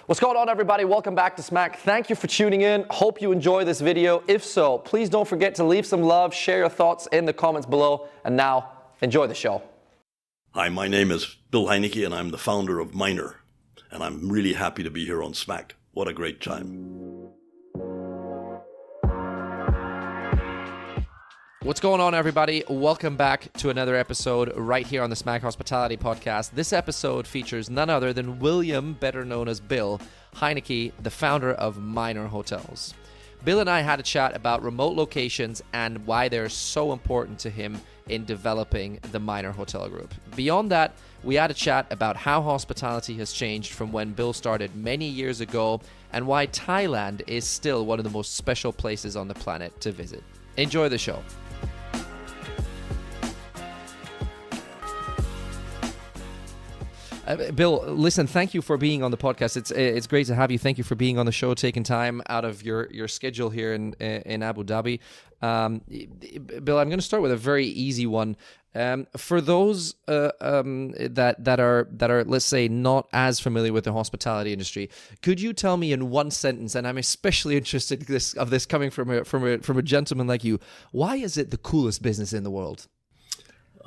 What's going on, everybody? Welcome back to Smack. Thank you for tuning in. Hope you enjoy this video. If so, please don't forget to leave some love, share your thoughts in the comments below. And now, enjoy the show. Hi, my name is Bill Heinecke, and I'm the founder of Miner. And I'm really happy to be here on Smack. What a great time. What's going on, everybody? Welcome back to another episode right here on the Smack Hospitality Podcast. This episode features none other than William, better known as Bill Heinecke, the founder of Miner Hotels. Bill and I had a chat about remote locations and why they're so important to him in developing the Miner Hotel Group. Beyond that, we had a chat about how hospitality has changed from when Bill started many years ago and why Thailand is still one of the most special places on the planet to visit. Enjoy the show. Bill, listen, thank you for being on the podcast. It's great to have you. Thank you for being on the show, taking time out of your schedule here in Abu Dhabi. Bill, I'm going to start with a very easy one. For those that are, let's say, not as familiar with the hospitality industry, could you tell me in one sentence, and I'm especially interested of this coming from a gentleman like you, why is it the coolest business in the world?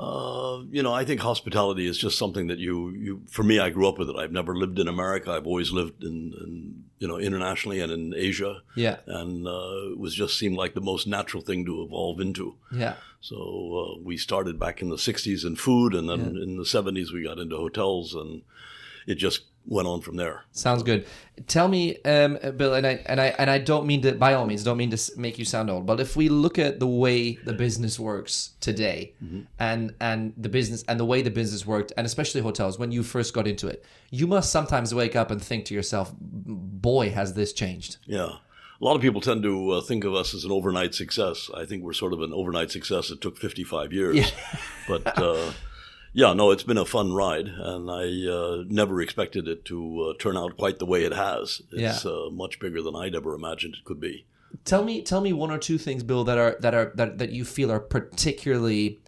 I think hospitality is just something that you. For me, I grew up with it. I've never lived in America. I've always lived in internationally and in Asia. Yeah. And it just seemed like the most natural thing to evolve into. Yeah. So we started back in the 60s in food, and then in the 70s we got into hotels, and it just went on from there. Sounds good. Tell me, Bill, and I don't mean to, by all means, don't mean to make you sound old, but if we look at the way the business works today, and the business and the way the business worked, and especially hotels, when you first got into it, you must sometimes wake up and think to yourself, "Boy, has this changed." Yeah. A lot of people tend to think of us as an overnight success. I think we're sort of an overnight success that took 55 years. Yeah. But yeah, no, it's been a fun ride, and I never expected it to turn out quite the way it has. It's much bigger than I'd ever imagined it could be. Tell me one or two things, Bill, that you feel are particularly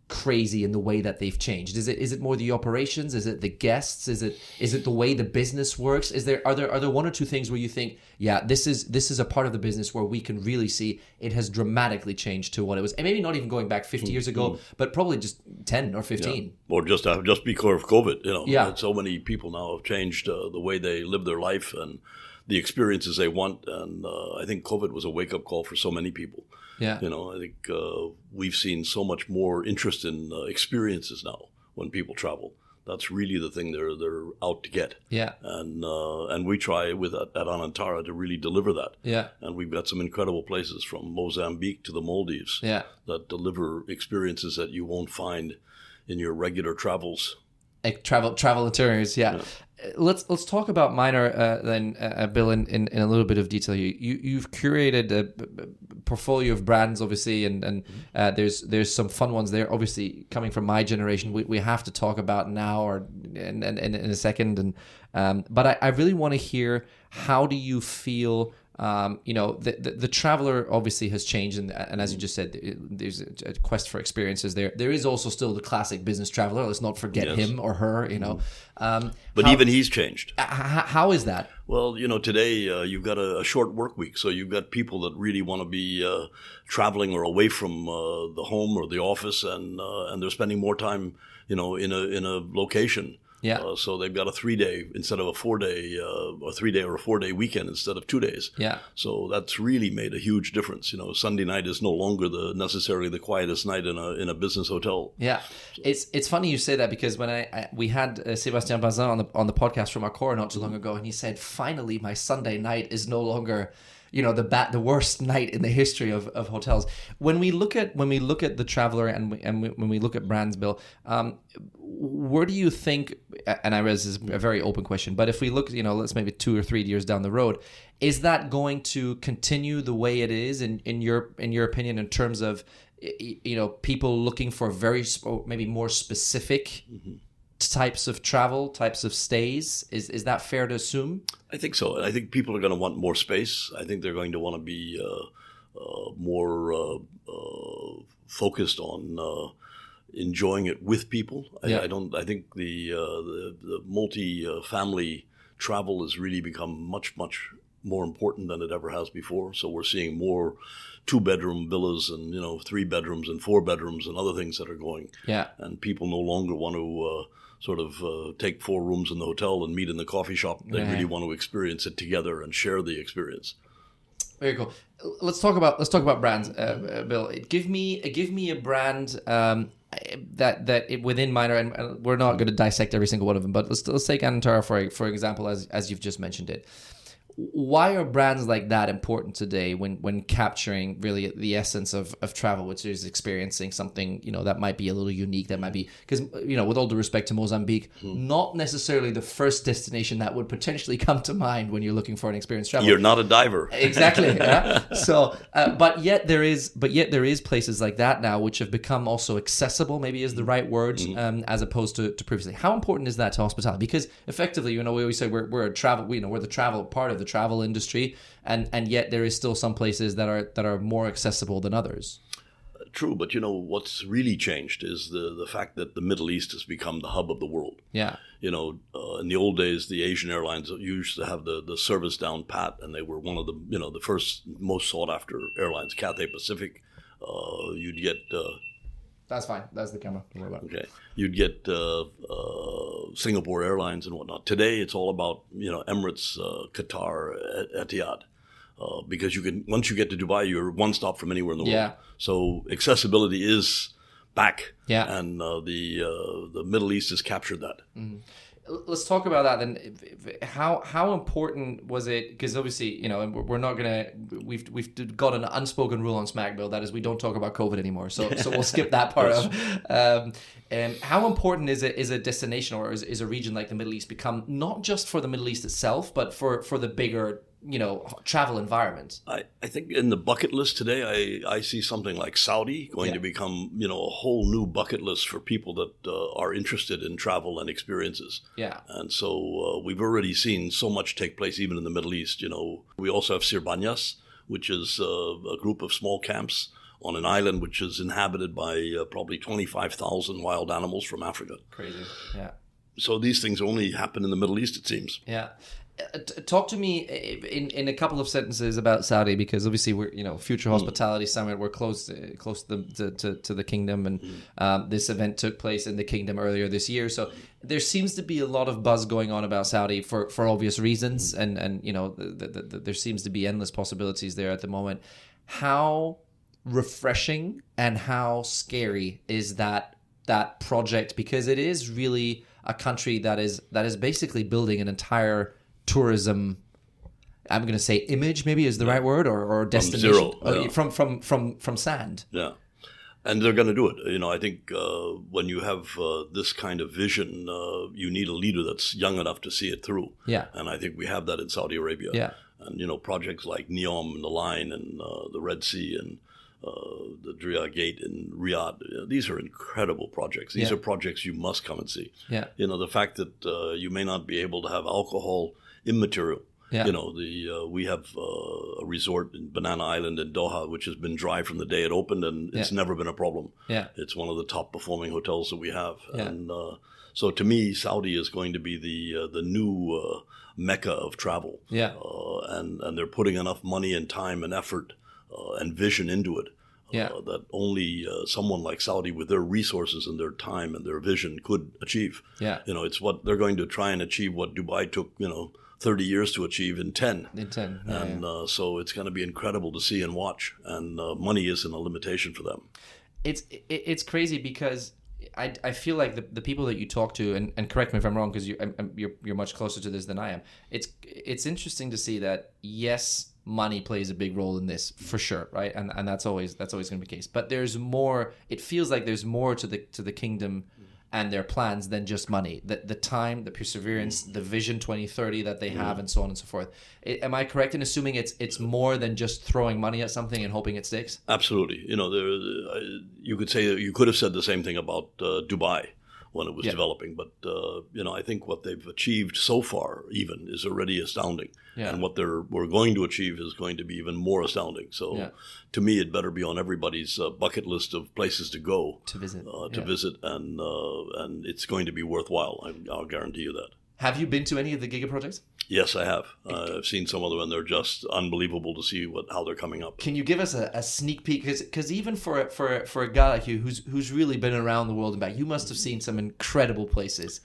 crazy in the way that they've changed. Is it more the operations? Is it the guests? Is it the way the business works? Are there one or two things where you think, yeah, this is a part of the business where we can really see it has dramatically changed to what it was, and maybe not even going back 50 years ago, but probably just 10 or 15. Yeah. Or just because of COVID, Yeah. So many people now have changed the way they live their life and the experiences they want, and I think COVID was a wake-up call for so many people. Yeah. I think we've seen so much more interest in experiences now when people travel. That's really the thing they're out to get. Yeah. And we try at Anantara to really deliver that. Yeah. And we've got some incredible places from Mozambique to the Maldives that deliver experiences that you won't find in your regular travels. Travel itineraries, yeah. Let's talk about Miner then, Bill, in a little bit of detail. You've curated a portfolio of brands, obviously, and there's some fun ones there. Obviously, coming from my generation, we have to talk about now or in a second. But I really want to hear, how do you feel? The traveler obviously has changed, and as you just said, there's a quest for experiences there. There is also still the classic business traveler. Let's not forget him or her. But even he's changed. How is that? Well, today you've got a short work week, so you've got people that really want to be traveling or away from the home or the office, and they're spending more time, in a location. Yeah. So they've got a 3-day instead of a 4-day, a 3-day or a 4-day weekend instead of 2 days. Yeah. So that's really made a huge difference. Sunday night is no longer necessarily the quietest night in a business hotel. Yeah. So. It's funny you say that, because when we had Sébastien Bazin on the podcast from Accor not too long ago, and he said, finally my Sunday night is no longer the worst night in the history of hotels. When we look at the traveler and when we look at brands, Bill, where do you think? And I realize this is a very open question, but if we look, let's maybe 2 or 3 years down the road, is that going to continue the way it is in your opinion, in terms of people looking for maybe more specific types of travel, types of stays? Is that fair to assume? I think so. I think people are going to want more space. I think they're going to want to be more focused on enjoying it with people. I think the multi-family travel has really become much, much more important than it ever has before. So we're seeing more 2-bedroom villas and 3 bedrooms and 4 bedrooms and other things that are going. Yeah. And people no longer want to take 4 rooms in the hotel and meet in the coffee shop. They really want to experience it together and share the experience. Very cool. Let's talk about brands, Bill. Give me a brand that within Minor, and we're not going to dissect every single one of them, but let's take Anantara for example, as you've just mentioned it. Why are brands like that important today when capturing really the essence of travel, which is experiencing something, that might be a little unique, that might be, because, with all due respect to Mozambique, not necessarily the first destination that would potentially come to mind when you're looking for an experienced travel. You're not a diver. Exactly. Yeah? So, but yet there is places like that now which have become also accessible, maybe is the right word, as opposed to previously. How important is that to hospitality? Because effectively, we always say we're a travel, we're the travel part of the travel industry, and yet there is still some places that are more accessible than others. True, but what's really changed is the fact that the Middle East has become the hub of the world. Yeah. In the old days, the Asian airlines used to have the service down pat, and they were one of the the first most sought after airlines. Cathay Pacific, you'd get. That's fine. That's the camera. Don't worry about it. Okay, you'd get Singapore Airlines and whatnot. Today, it's all about Emirates, Qatar, Etihad, because once you get to Dubai, you're one stop from anywhere in the world. So accessibility is back. Yeah, and the Middle East has captured that. Mm-hmm. Let's talk about that then. How important was it? Because obviously, and we're not gonna. We've got an unspoken rule on Smack, Bill. That is, we don't talk about COVID anymore. So we'll skip that part of. How important is a destination or is a region like the Middle East become, not just for the Middle East itself, but for the bigger travel environment? I think in the bucket list today, I see something like Saudi going to become, a whole new bucket list for people that are interested in travel and experiences. Yeah. And so we've already seen so much take place even in the Middle East. We also have Sirbanyas, which is a group of small camps on an island which is inhabited by probably 25,000 wild animals from Africa. Crazy. Yeah. So these things only happen in the Middle East, it seems. Yeah. Talk to me in a couple of sentences about Saudi, because obviously we're Future Hospitality Summit. We're close to the kingdom, and this event took place in the kingdom earlier this year. So there seems to be a lot of buzz going on about Saudi for obvious reasons, and there seems to be endless possibilities there at the moment. How refreshing and how scary is that project? Because it is really a country that is basically building an entire tourism, I'm going to say image maybe is the right word, or destination from sand. Yeah. And they're going to do it. I think when you have this kind of vision, you need a leader that's young enough to see it through. Yeah. And I think we have that in Saudi Arabia. Yeah. And projects like Neom and the Line and the Red Sea and the Diriyah Gate in Riyadh. These are incredible projects. These are projects you must come and see. Yeah. The fact that you may not be able to have alcohol immaterial. Yeah. We have a resort in Banana Island in Doha, which has been dry from the day it opened, and it's never been a problem. Yeah. It's one of the top performing hotels that we have. Yeah. And so to me, Saudi is going to be the new mecca of travel. Yeah. And they're putting enough money and time and effort and vision into it. That only someone like Saudi with their resources and their time and their vision could achieve. Yeah. It's what they're going to try and achieve what Dubai took, 30 years to achieve in 10. So it's going to be incredible to see and watch. And money isn't a limitation for them. It's crazy because I feel like the people that you talk to, and correct me if I'm wrong, because you're much closer to this than I am. It's interesting to see that, yes, money plays a big role in this for sure, right? And that's always going to be the case. But there's more. It feels like there's more to the kingdom and their plans than just money. The time, the perseverance, the vision 2030 that they have, and so on and so forth. Am I correct in assuming it's more than just throwing money at something and hoping it sticks? Absolutely. You could have said the same thing about Dubai when it was developing, but I think what they've achieved so far even is already astounding, and what we're going to achieve is going to be even more astounding. So, to me, it better be on everybody's bucket list of places to go to visit, and it's going to be worthwhile. I'll guarantee you that. Have you been to any of the Giga-projects? Yes, I have. I've seen some of them, and they're just unbelievable to see how they're coming up. Can you give us a sneak peek? Because even for a guy like you who's really been around the world and back, you must have seen some incredible places.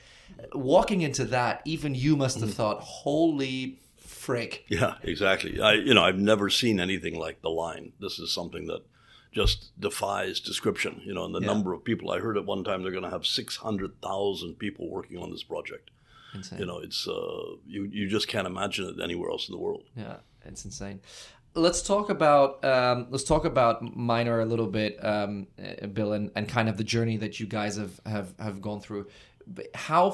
Walking into that, even you must have thought, "Holy frick!" Yeah, exactly. I've never seen anything like the line. This is something that just defies description. And the number of people. I heard at one time they're going to have 600,000 people working on this project. Insane. It's you just can't imagine it anywhere else in the world. Yeah, it's insane. Let's talk about Minor a little bit, Bill, and kind of the journey that you guys have gone through. But how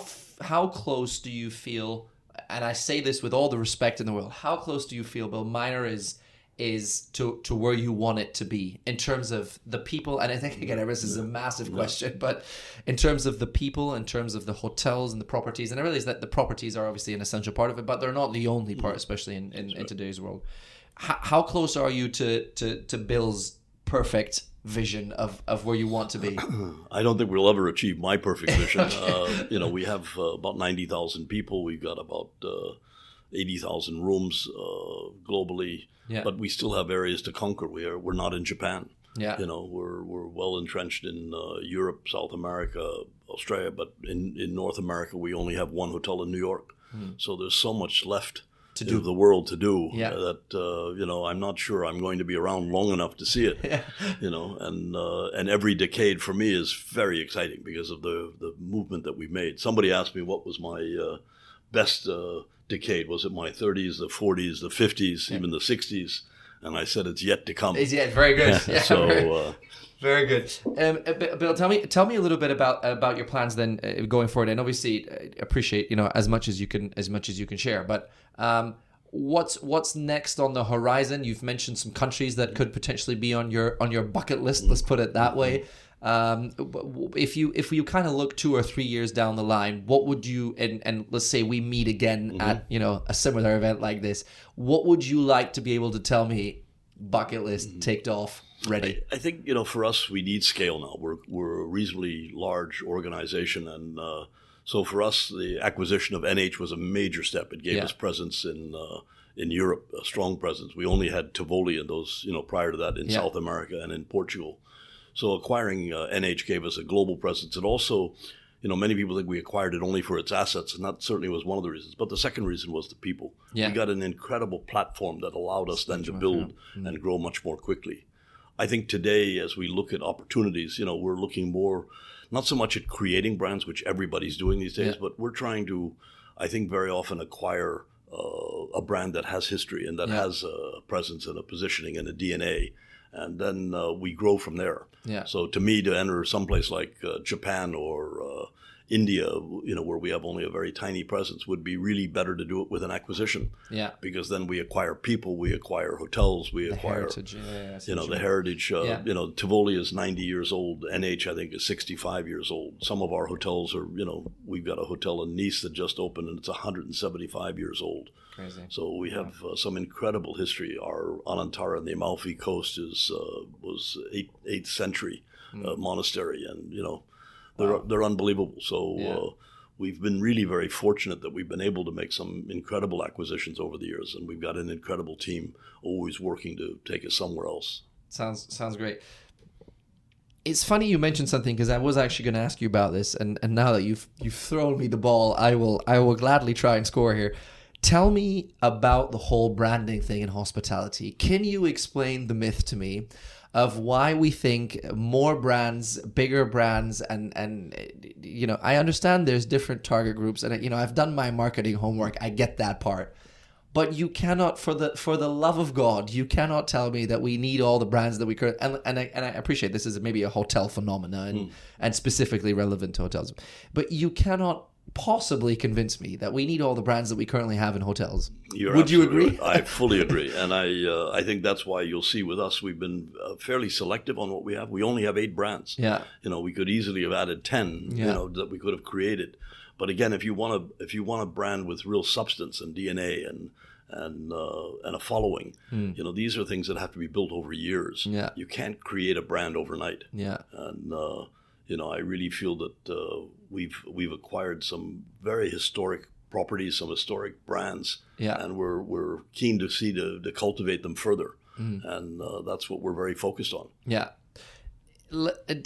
close do you feel? And I say this with all the respect in the world. How close do you feel, Bill, Minor is to where you want it to be in terms of the people? And I think, again, this is a massive question, but in terms of the people, in terms of the hotels and the properties, and I realize that the properties are obviously an essential part of it, but they're not the only part, especially in today's world. How close are you to Bill's perfect vision of where you want to be? I don't think we'll ever achieve my perfect vision. We have about 90,000 people. We've got about 80,000 rooms globally. Yeah. But we still have areas to conquer. We're not in Japan. Yeah. We're well entrenched in Europe, South America, Australia, but in North America we only have one hotel in New York. So there's so much left to do the world to do that I'm not sure I'm going to be around long enough to see it. And every decade for me is very exciting because of the movement that we've made. Somebody asked me what was my best decade. Was it my 30s, the 40s, the 50s, even the 60s? And I said it's yet to come. It's yet very good. Yeah, so very good. Bill, tell me a little bit about your plans then going forward. And obviously, appreciate as much as you can share. But what's next on the horizon? You've mentioned some countries that could potentially be on your bucket list. Let's put it that way. If you kind of look 2 or 3 years down the line, what would you, and let's say we meet again at a similar event like this, what would you like to be able to tell me? Bucket list ticked off, ready. I think for us we need scale now. We're a reasonably large organization, and so for us the acquisition of NH was a major step. It gave us presence in Europe, a strong presence. We only had Tivoli and those prior to that in South America and in Portugal. So acquiring NH gave us a global presence. And also, many people think we acquired it only for its assets, and that certainly was one of the reasons. But the second reason was the people. Yeah. We got an incredible platform that allowed us then to build and grow much more quickly. I think today, as we look at opportunities, we're looking more, not so much at creating brands, which everybody's doing these days, but we're trying to, I think, very often acquire a brand that has history and that has a presence and a positioning and a DNA. And then we grow from there. Yeah. So to me, to enter someplace like Japan or India, where we have only a very tiny presence, would be really better to do it with an acquisition. Yeah. Because then we acquire people, we acquire hotels, we acquire heritage. The heritage. Tivoli is 90 years old. NH, I think, is 65 years old. Some of our hotels are, we've got a hotel in Nice that just opened and it's 175 years old. Crazy. So we have some incredible history. Our Anantara on the Amalfi Coast was 8th century monastery, and they're unbelievable. So we've been really very fortunate that we've been able to make some incredible acquisitions over the years, and we've got an incredible team always working to take us somewhere else. Sounds great. It's funny you mentioned something, because I was actually going to ask you about this, and now that you've thrown me the ball, I will gladly try and score here. Tell me about the whole branding thing in hospitality. Can you explain the myth to me of why we think more brands, bigger brands, and I understand there's different target groups, and I've done my marketing homework. I get that part. But you cannot, for the love of God, you cannot tell me that we need all the brands that we currently, and I appreciate this is maybe a hotel phenomenon and specifically relevant to hotels. But you cannot possibly convince me that we need all the brands that we currently have in hotels. Would you agree? Right. I fully agree. And I think that's why you'll see with us, we've been fairly selective on what we have. We only have 8 brands. Yeah. We could easily have added 10, that we could have created. But again, if you want a brand with real substance and DNA and a following, these are things that have to be built over years. Yeah. You can't create a brand overnight. Yeah. And I really feel that we've acquired some very historic properties, some historic brands, Yeah. and we're keen to see to cultivate them further, and that's what we're very focused on. Yeah.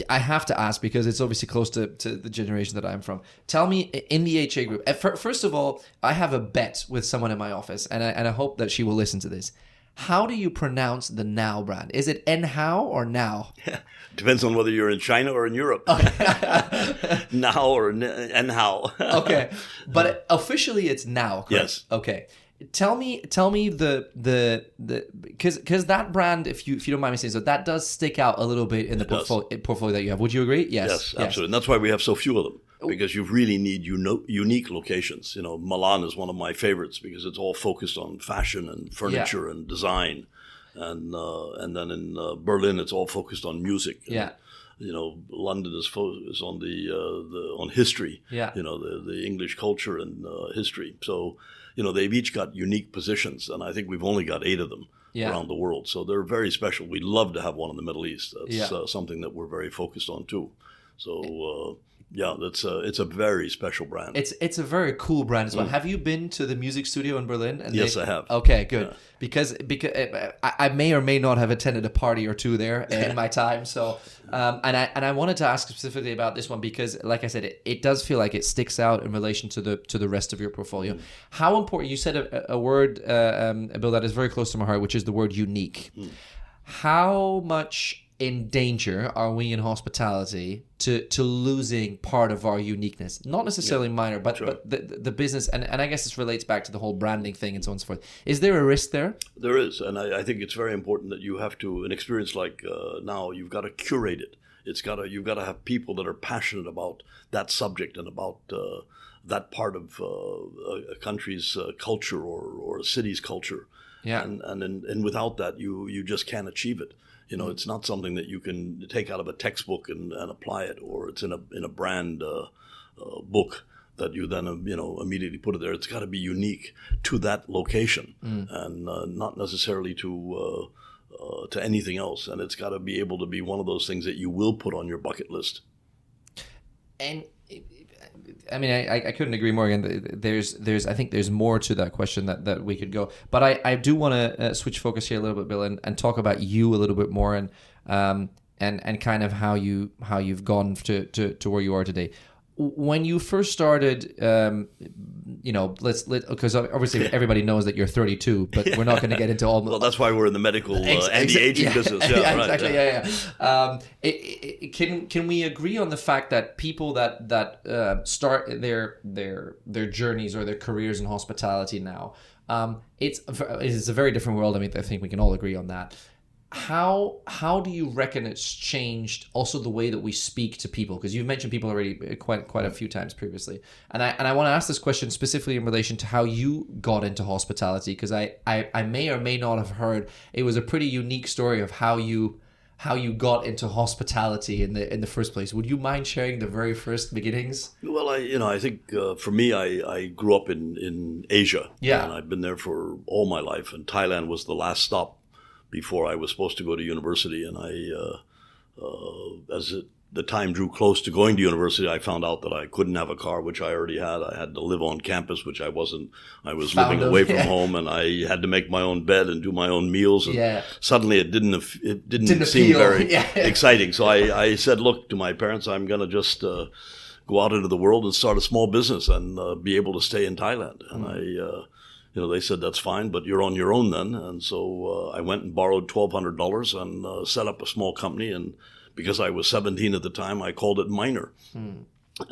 I have to ask because it's obviously close to the generation that I'm from. Tell me, in the HA group, first of all, I have a bet with someone in my office, and I hope that she will listen to this. How do you pronounce the Now brand? Is it N-how or Now? Depends on whether you're in China or in Europe. Now or N-how. Okay, but officially it's Now, correct? Yes. Okay. Tell me the because that brand, if you don't mind me saying so, that does stick out a little bit in the portfolio that you have. Would you agree? Yes, absolutely. And that's why we have so few of them, because you really need unique locations. You know, Milan is one of my favorites because it's all focused on fashion and furniture and design, and then in Berlin it's all focused on music. Yeah. You know, London is on on history. Yeah. You know, the English culture and history. So, you know, they've each got unique positions, and I think we've only got 8 of them around the world. So they're very special. We'd love to have one in the Middle East. That's something that we're very focused on too. So it's a very special brand. It's a very cool brand as well. Have you been to the music studio in Berlin? Yes, I have. Okay, good. Yeah. Because I may or may not have attended a party or two there in my time. So and I wanted to ask specifically about this one because, like I said, it does feel like it sticks out in relation to the rest of your portfolio. How important? You said a word, Bill, that is very close to my heart, which is the word unique. How much in danger are we in hospitality to losing part of our uniqueness? Not necessarily minor, but the business, and I guess this relates back to the whole branding thing and so on and so forth. Is there a risk there? There is, and I think it's very important that you have to, an experience like Now, you've got to curate it. You've got to have people that are passionate about that subject and about that part of a country's culture or a city's culture. Yeah. And without that, you just can't achieve it. You know, it's not something that you can take out of a textbook and apply it, or it's in a brand book that you then immediately put it there. It's got to be unique to that location and not necessarily to anything else. And it's got to be able to be one of those things that you will put on your bucket list. And I mean, I couldn't agree more. Again, I think there's more to that question that we could go. But I do want to switch focus here a little bit, Bill, and talk about you a little bit more and kind of how you've gone to where you are today. When you first started, because obviously everybody knows that you're 32, but we're not going to get into all. Well, that's why we're in the medical anti-aging business. Yeah, right, exactly. Yeah. Can we agree on the fact that people that start their journeys or their careers in hospitality now, it's a very different world. I mean, I think we can all agree on that. How do you reckon it's changed also the way that we speak to people? Because you've mentioned people already quite a few times previously, and I want to ask this question specifically in relation to how you got into hospitality, because I may or may not have heard it was a pretty unique story of how you got into hospitality in the first place. Would you mind sharing the very first beginnings? Well, I think for me, I grew up in Asia, and I've been there for all my life, and Thailand was the last stop before I was supposed to go to university. And the time drew close to going to university, I found out that I couldn't have a car, which I already had. I had to live on campus, which I wasn't. I was living away from home, and I had to make my own bed and do my own meals. And suddenly it didn't seem very exciting. So I said, look, to my parents, I'm going to just go out into the world and start a small business and be able to stay in Thailand. And they said, that's fine, but you're on your own then. And so I went and borrowed $1,200 and set up a small company. And because I was 17 at the time, I called it Minor. And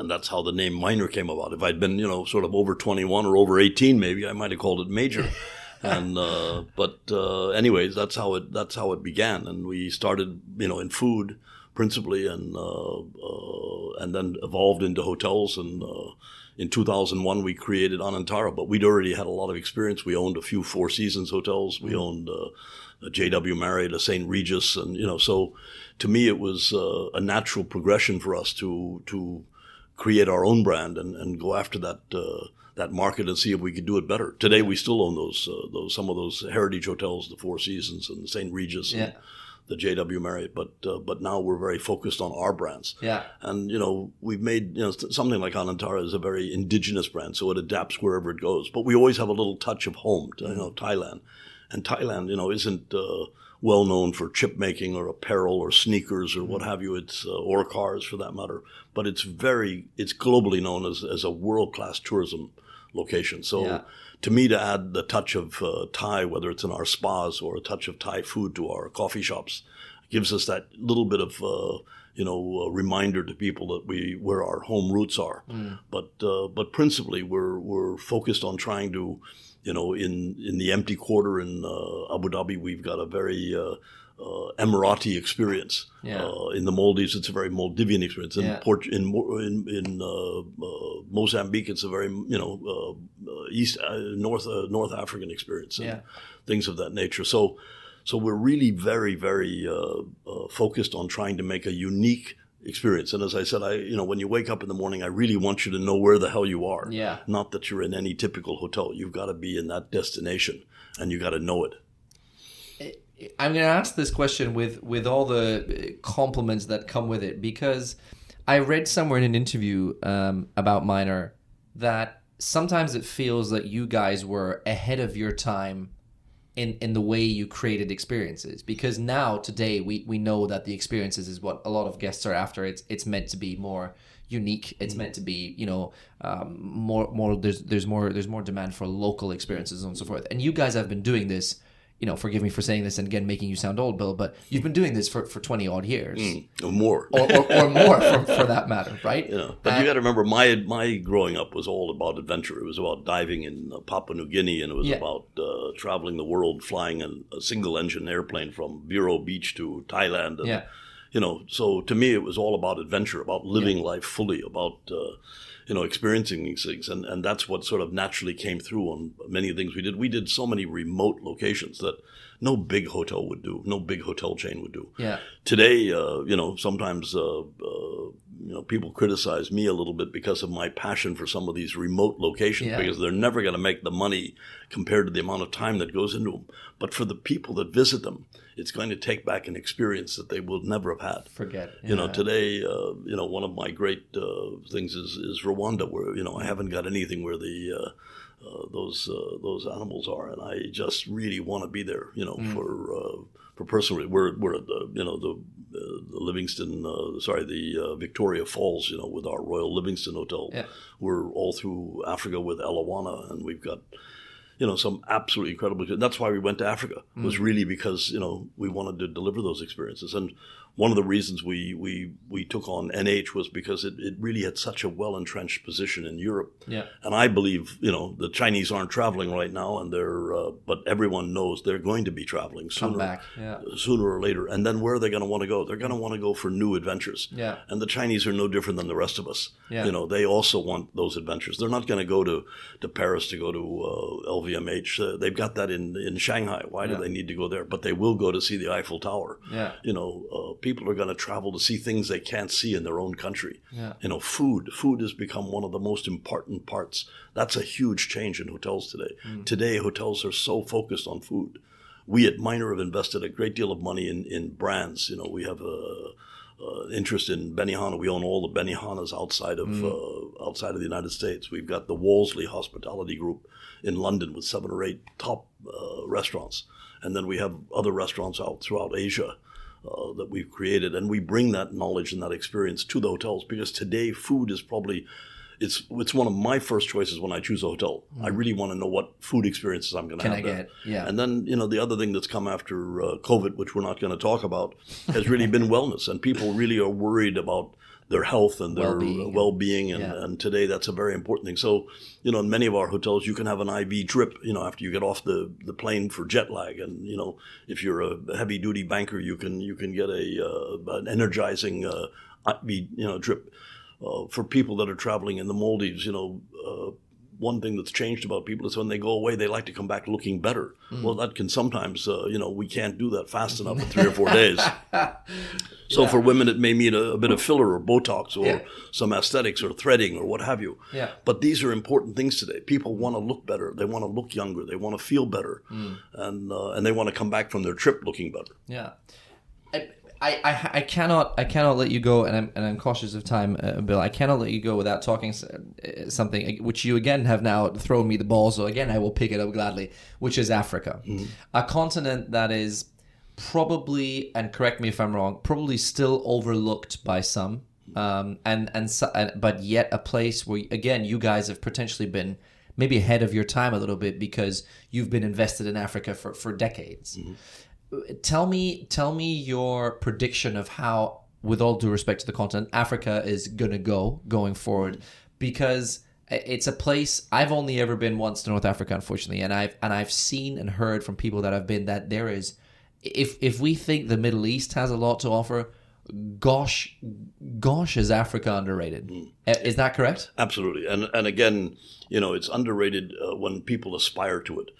that's how the name Minor came about. If I'd been, sort of over 21 or over 18, maybe I might have called it Major. And anyways, that's how it began. And we started, in food principally, and then evolved into hotels. And in 2001, we created Anantara, but we'd already had a lot of experience. We owned a few Four Seasons hotels. We owned a JW Marriott, a St. Regis, and so to me it was a natural progression for us to create our own brand and go after that market and see if we could do it better. Today we still own those some of those heritage hotels, the Four Seasons and the St. Regis. And the JW Marriott, but now we're very focused on our brands. Yeah. And, we've made, something like Anantara is a very indigenous brand, so it adapts wherever it goes. But we always have a little touch of home, Thailand. And Thailand, isn't well known for chip making or apparel or sneakers or what have you. It's or cars for that matter. But it's globally known as a world-class tourism location. So to me, to add the touch of Thai, whether it's in our spas or a touch of Thai food to our coffee shops, gives us that little bit of a reminder to people that where our home roots are. But principally, we're focused on trying to, in the empty quarter in Abu Dhabi, we've got a very Emirati experience. In the Maldives, it's a very Maldivian experience. In Mozambique, it's a very North African experience and things of that nature. So we're really very, very focused on trying to make a unique experience. And as I said, when you wake up in the morning, I really want you to know where the hell you are. Yeah. Not that you're in any typical hotel. You've got to be in that destination, and you got to know it. I'm going to ask this question with all the compliments that come with it, because I read somewhere in an interview about Minor that sometimes it feels that you guys were ahead of your time in the way you created experiences, because now today we know that the experiences is what a lot of guests are after. It's meant to be more unique. It's meant to be more. There's more demand for local experiences and so forth. And you guys have been doing this. Forgive me for saying this and again making you sound old, Bill, but you've been doing this for 20 odd years, or more, or more for that matter, right? But you got to remember, my growing up was all about adventure. It was about diving in Papua New Guinea, and it was about traveling the world, flying a single-engine airplane from Vero Beach to Thailand. And, so to me, it was all about adventure, about living life fully, about experiencing these things. And that's what sort of naturally came through on many things we did. We did so many remote locations that no big hotel would do, no big hotel chain would do. Yeah. Today, sometimes, people criticize me a little bit because of my passion for some of these remote locations, because they're never going to make the money compared to the amount of time that goes into them. But for the people that visit them, it's going to take back an experience that they will never have had. Forget. Today, one of my great things is Rwanda, where I haven't got anything where those animals are, and I just really want to be there. For personal. We're at the Livingston, the Victoria Falls. With our Royal Livingston Hotel. Yeah. We're all through Africa with Elawana, and we've got. Some absolutely incredible. That's why we went to Africa. Was really because we wanted to deliver those experiences. And one of the reasons we took on NH was because it really had such a well entrenched position in Europe. Yeah. And I believe the Chinese aren't traveling right now, and but everyone knows they're going to be traveling sooner or later. And then where are they going to want to go? They're going to want to go for new adventures. Yeah. And the Chinese are no different than the rest of us. Yeah. They also want those adventures. They're not going to go to Paris to go to LVMH. They've got that in Shanghai. Why do they need to go there? But they will go to see the Eiffel Tower. Yeah. People are going to travel to see things they can't see in their own country. Yeah. Food has become one of the most important parts. That's a huge change in hotels today. Today, hotels are so focused on food. We at Minor have invested a great deal of money in brands. We have interest in Benihana. We own all the Benihanas outside of the United States. We've got the Wolseley Hospitality Group in London with 7 or 8 top restaurants. And then we have other restaurants out throughout Asia that we've created, and we bring that knowledge and that experience to the hotels, because today food is probably it's one of my first choices when I choose a hotel. I really want to know what food experiences I'm going to have there. And then the other thing that's come after COVID, which we're not going to talk about, has really been wellness, and people really are worried about their health and their well-being, and today that's a very important thing. So, in many of our hotels, you can have an IV drip, after you get off the plane for jet lag, and if you're a heavy-duty banker, you can get an energizing IV drip. For people that are traveling in the Maldives, one thing that's changed about people is when they go away, they like to come back looking better. Well, that can sometimes, we can't do that fast enough in 3 or 4 days. So for women, it may mean a bit of filler or Botox or some aesthetics or threading or what have you. Yeah. But these are important things today. People want to look better. They want to look younger. They want to feel better. And they want to come back from their trip looking better. Yeah. I cannot let you go, and I'm cautious of time, Bill. I cannot let you go without talking something which you again have now thrown me the ball. So again, I will pick it up gladly, which is Africa, a continent that is probably, and correct me if I'm wrong, probably still overlooked by some, but yet a place where again you guys have potentially been maybe ahead of your time a little bit because you've been invested in Africa for decades. Tell me your prediction of how, with all due respect to the continent, Africa is going forward, because it's a place I've only ever been once to North Africa, unfortunately, and I've seen and heard from people that have been that there is, if we think the Middle East has a lot to offer, gosh, is Africa underrated? Is that correct? Absolutely, and again, it's underrated when people aspire to it.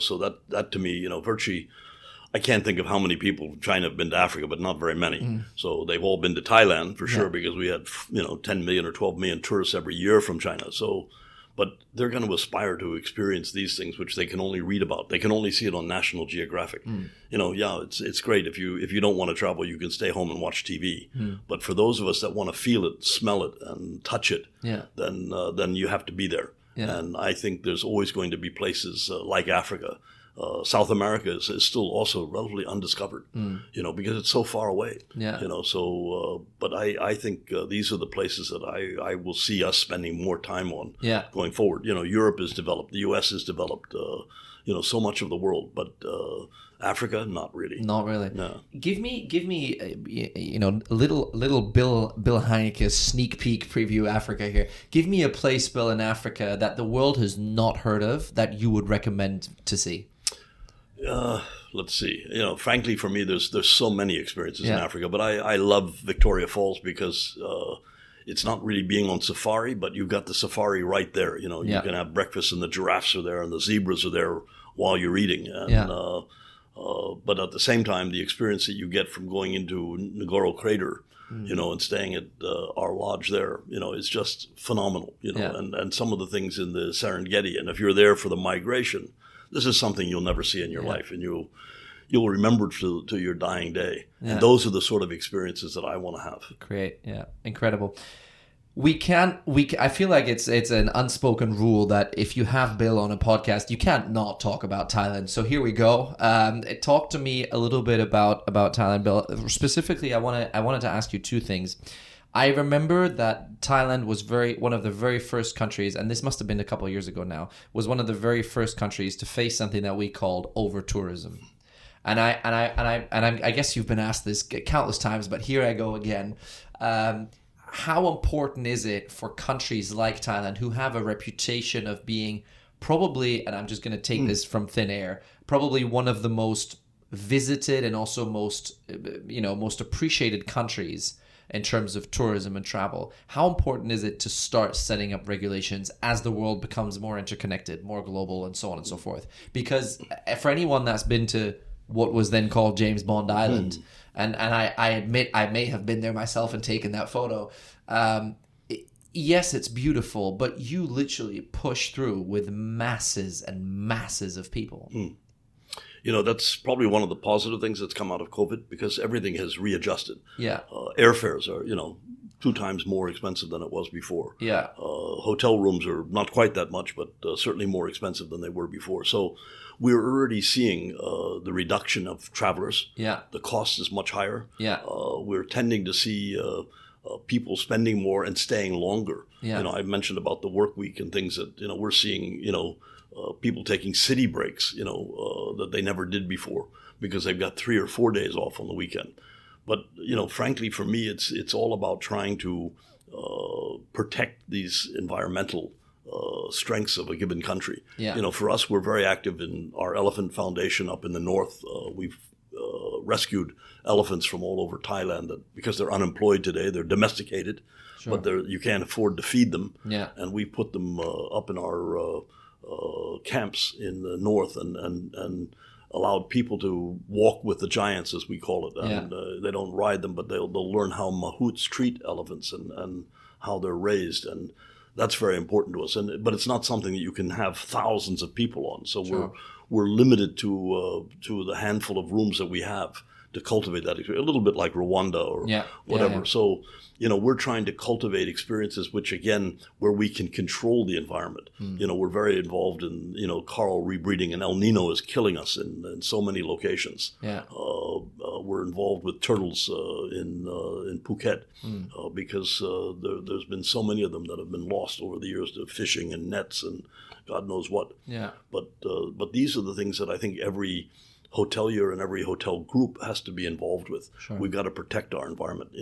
So that to me, virtually. I can't think of how many people from China have been to Africa, but not very many. So they've all been to Thailand for sure, because we had 10 million or 12 million tourists every year from China. So, but they're going to aspire to experience these things, which they can only read about. They can only see it on National Geographic. It's great if you don't want to travel, you can stay home and watch TV. But for those of us that want to feel it, smell it, and touch it, then you have to be there. And I think there's always going to be places like Africa. South America is still also relatively undiscovered, because it's so far away. But I think these are the places that I will see us spending more time on going forward. Europe is developed, the U.S. is developed, so much of the world, but Africa, not really. Not really. No. Give me, little Bill Heinecke's sneak peek preview Africa here. Give me a place, Bill, in Africa that the world has not heard of that you would recommend to see. Let's see. Frankly, for me, there's so many experiences in Africa, but I love Victoria Falls because it's not really being on safari, but you've got the safari right there. You can have breakfast, and the giraffes are there, and the zebras are there while you're eating. And, but at the same time, the experience that you get from going into Ngoro Crater, and staying at our lodge there, is just phenomenal. And some of the things in the Serengeti, and if you're there for the migration. This is something you'll never see in your life, and you'll remember to your dying day. And those are the sort of experiences that I want to have. Great, incredible. I feel like it's an unspoken rule that if you have Bill on a podcast, you can't not talk about Thailand. So here we go. Talk to me a little bit about Thailand, Bill. Specifically, I wanted to ask you two things. I remember that Thailand was one of the very first countries, and this must have been a couple of years ago now, was one of the very first countries to face something that we called over-tourism. And I guess you've been asked this countless times, but here I go again. How important is it for countries like Thailand, who have a reputation of being probably, and I'm just going to take this from thin air, probably one of the most visited and also most appreciated countries in terms of tourism and travel? How important is it to start setting up regulations as the world becomes more interconnected, more global, and so on and so forth? Because for anyone that's been to what was then called James Bond Island, and I admit I may have been there myself and taken that photo, yes, it's beautiful, but you literally push through with masses and masses of people. That's probably one of the positive things that's come out of COVID, because everything has readjusted. Airfares are, 2 times more expensive than it was before. Hotel rooms are not quite that much, but certainly more expensive than they were before. So we're already seeing the reduction of travelers. The cost is much higher. We're tending to see people spending more and staying longer. I mentioned about the work week and things that, we're seeing, people taking city breaks, that they never did before, because they've got 3 or 4 days off on the weekend. But, frankly, for me, it's all about trying to protect these environmental strengths of a given country. For us, we're very active in our Elephant Foundation up in the north. We've rescued elephants from all over Thailand because they're unemployed today. They're domesticated, but you can't afford to feed them. And we put them up in our camps in the north and allowed people to walk with the giants, as we call it. And they don't ride them, but they'll learn how mahouts treat elephants and how they're raised. And that's very important to us. But it's not something that you can have thousands of people on. So we're limited to the handful of rooms that we have to cultivate that experience, a little bit like Rwanda or whatever. So, we're trying to cultivate experiences which, again, where we can control the environment. We're very involved in, coral rebreeding, and El Nino is killing us in so many locations. We're involved with turtles in Phuket because there's been so many of them that have been lost over the years to fishing and nets and God knows what. But these are the things that I think every hotelier and every hotel group has to be involved with. We've got to protect our environment.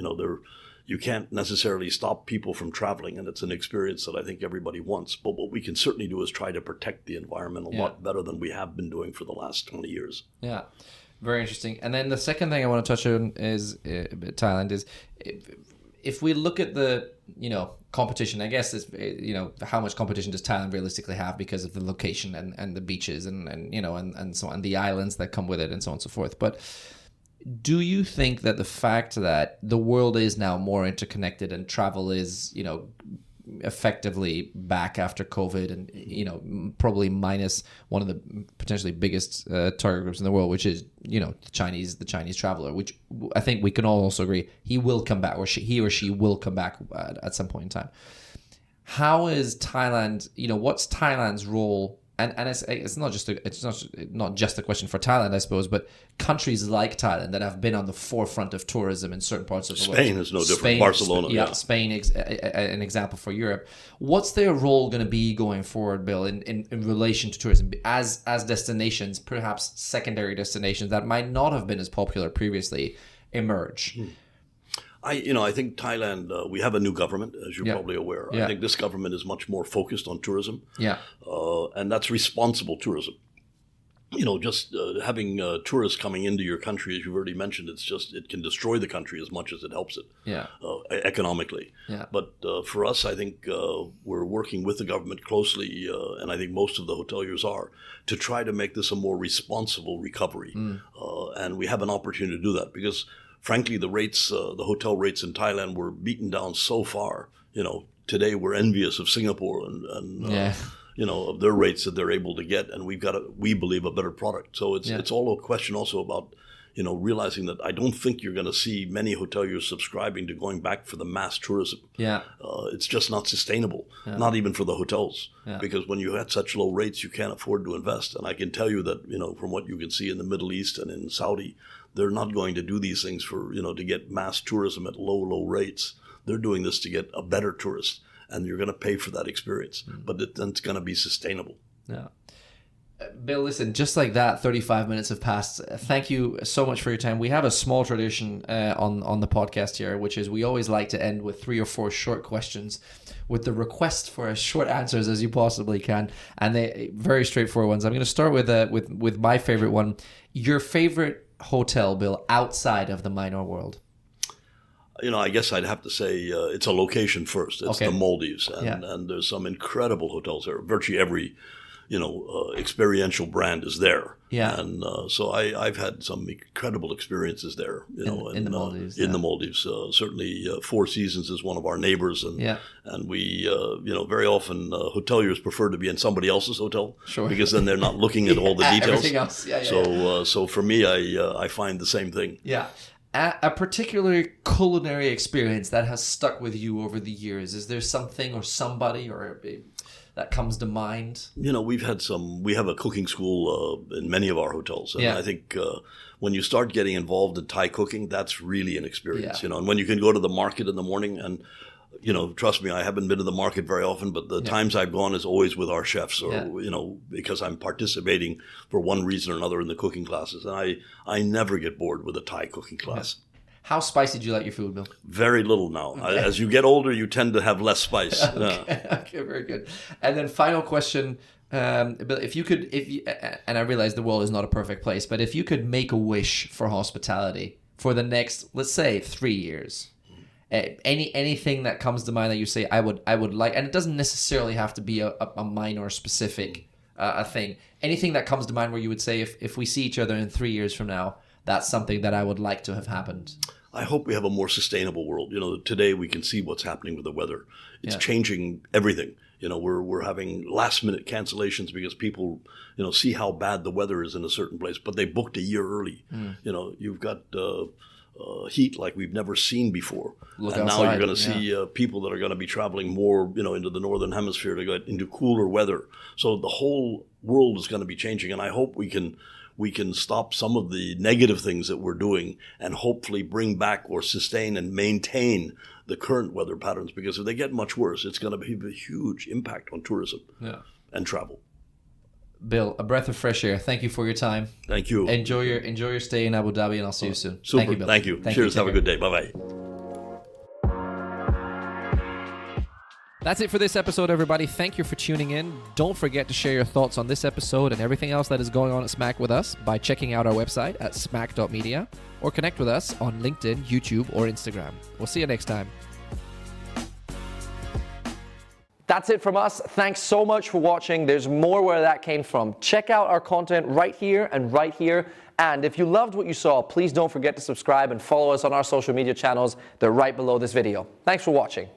You can't necessarily stop people from traveling, and it's an experience that I think everybody wants. But what we can certainly do is try to protect the environment a lot better than we have been doing for the last 20 years. Yeah, very interesting. And then the second thing I want to touch on is Thailand. Is if we look at the competition, I guess is how much competition does Thailand realistically have because of the location and the beaches and so on, the islands that come with it and so on and so forth. But do you think that the fact that the world is now more interconnected and travel is, effectively back after COVID and, probably minus one of the potentially biggest target groups in the world, which is, the Chinese traveler, which I think we can all also agree he will come back, or he or she will come back at some point in time. How is Thailand, what's Thailand's role? And it's not just a question for Thailand, I suppose, but countries like Thailand that have been on the forefront of tourism in certain parts of the world. Spain is no different. Barcelona, Spain, an example for Europe. What's their role going to be going forward, Bill, in relation to tourism as destinations, perhaps secondary destinations that might not have been as popular previously, emerge? I think Thailand, we have a new government, as you're probably aware. I think this government is much more focused on tourism. And that's responsible tourism. Just having tourists coming into your country, as you've already mentioned, it can destroy the country as much as it helps it economically. But for us, I think we're working with the government closely, and I think most of the hoteliers are, to try to make this a more responsible recovery. And we have an opportunity to do that because, frankly, the hotel rates in Thailand were beaten down so far. Today we're envious of Singapore and of their rates that they're able to get, and we've got we believe, a better product. So it's all a question also about realizing that I don't think you're going to see many hoteliers subscribing to going back for the mass tourism. It's just not sustainable, not even for the hotels, because when you had such low rates, you can't afford to invest. And I can tell you that from what you can see in the Middle East and in Saudi, they're not going to do these things for to get mass tourism at low rates. They're doing this to get a better tourist, and you're going to pay for that experience, but then it's going to be sustainable. Bill, listen, just like that, 35 minutes have passed. Thank you so much for your time. We have a small tradition on the podcast here, which is we always like to end with 3 or 4 short questions with the request for as short answers as you possibly can, and they very straightforward ones. I'm going to start with my favorite one. Your favorite hotel, Bill, outside of the minor world? I guess I'd have to say it's a location first. It's the Maldives, and there's some incredible hotels there. Virtually every, experiential brand is there. And so I've had some incredible experiences there. In the Maldives. In the Maldives, certainly Four Seasons is one of our neighbors, and we, very often hoteliers prefer to be in somebody else's hotel, because then they're not looking at all the details. Everything else. So for me, I find the same thing. A particular culinary experience that has stuck with you over the years. Is there something or somebody that comes to mind? We have a cooking school in many of our hotels. And I think when you start getting involved in Thai cooking, that's really an experience, and when you can go to the market in the morning and, trust me, I haven't been to the market very often, but the times I've gone is always with our chefs or, because I'm participating for one reason or another in the cooking classes. And I never get bored with a Thai cooking class. How spicy do you like your food, Bill? Very little now. Okay. As you get older, you tend to have less spice. Okay, very good. And then final question, Bill, and I realize the world is not a perfect place, but if you could make a wish for hospitality for the next, let's say, 3 years, anything that comes to mind that you say I would like, and it doesn't necessarily have to be a minor specific a thing. Anything that comes to mind where you would say if we see each other in 3 years from now, that's something that I would like to have happened. I hope we have a more sustainable world. Today we can see what's happening with the weather. It's changing everything. we're having last minute cancellations because people, see how bad the weather is in a certain place, but they booked a year early. You've got heat like we've never seen before. Look and outside, now you're going to see people that are going to be traveling more, into the northern hemisphere to go into cooler weather. So the whole world is going to be changing, and I hope we can stop some of the negative things that we're doing and hopefully bring back or sustain and maintain the current weather patterns, because if they get much worse, it's going to have a huge impact on tourism and travel. Bill, a breath of fresh air. Thank you for your time. Thank you. Enjoy your stay in Abu Dhabi, and I'll see you soon. Super. Thank you, Bill. Thank you. Cheers. Have a good day. Bye-bye. That's it for this episode, everybody. Thank you for tuning in. Don't forget to share your thoughts on this episode and everything else that is going on at Smack with us by checking out our website at smack.media or connect with us on LinkedIn, YouTube, or Instagram. We'll see you next time. That's it from us. Thanks so much for watching. There's more where that came from. Check out our content right here and right here. And if you loved what you saw, please don't forget to subscribe and follow us on our social media channels. They're right below this video. Thanks for watching.